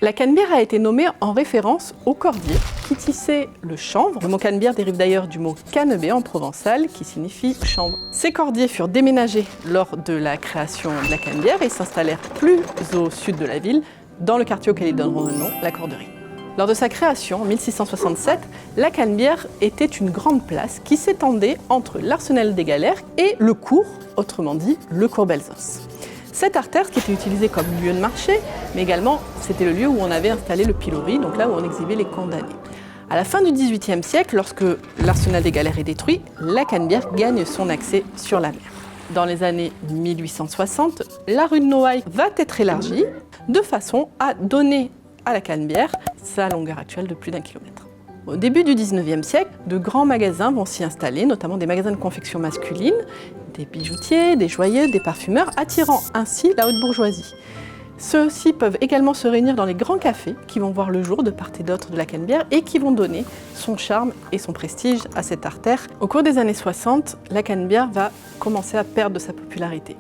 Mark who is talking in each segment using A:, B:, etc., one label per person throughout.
A: La canebière a été nommée en référence au cordier qui tissait le chanvre. Le mot canebière dérive d'ailleurs du mot canebé en provençal qui signifie chanvre. Ces cordiers furent déménagés lors de la création de la canebière et s'installèrent plus au sud de la ville, dans le quartier auquel ils donneront le nom, la Corderie. Lors de sa création, en 1667, la canebière était une grande place qui s'étendait entre l'arsenal des galères et le cours, autrement dit le cours Belzos. Cette artère qui était utilisée comme lieu de marché, mais également c'était le lieu où on avait installé le pilori, donc là où on exhibait les condamnés. À la fin du XVIIIe siècle, lorsque l'arsenal des galères est détruit, la canebière gagne son accès sur la mer. Dans les années 1860, la rue de Noailles va être élargie de façon à donner à la canebière sa longueur actuelle de plus d'1 kilomètre. Au début du XIXe siècle, de grands magasins vont s'y installer, notamment des magasins de confection masculine, des bijoutiers, des joailliers, des parfumeurs, attirant ainsi la haute bourgeoisie. Ceux-ci peuvent également se réunir dans les grands cafés qui vont voir le jour de part et d'autre de la canebière et qui vont donner son charme et son prestige à cette artère. Au cours des années 60, la canebière va commencer à perdre de sa popularité.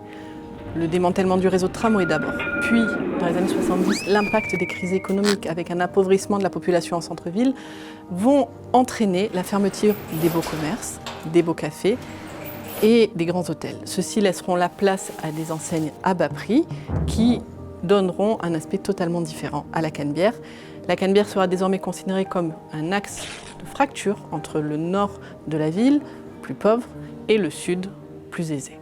A: Le démantèlement du réseau de tramway d'abord, puis dans les années 70, l'impact des crises économiques avec un appauvrissement de la population en centre-ville vont entraîner la fermeture des beaux commerces, des beaux cafés et des grands hôtels. Ceux-ci laisseront la place à des enseignes à bas prix qui donneront un aspect totalement différent à la canebière. La canebière sera désormais considérée comme un axe de fracture entre le nord de la ville, plus pauvre, et le sud, plus aisé.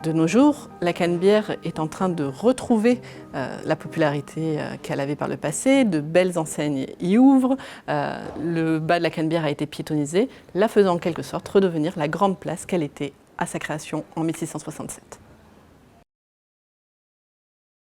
A: De nos jours, la canebière est en train de retrouver la popularité qu'elle avait par le passé, de belles enseignes y ouvrent, le bas de la canebière a été piétonnisé, la faisant en quelque sorte redevenir la grande place qu'elle était à sa création en 1667.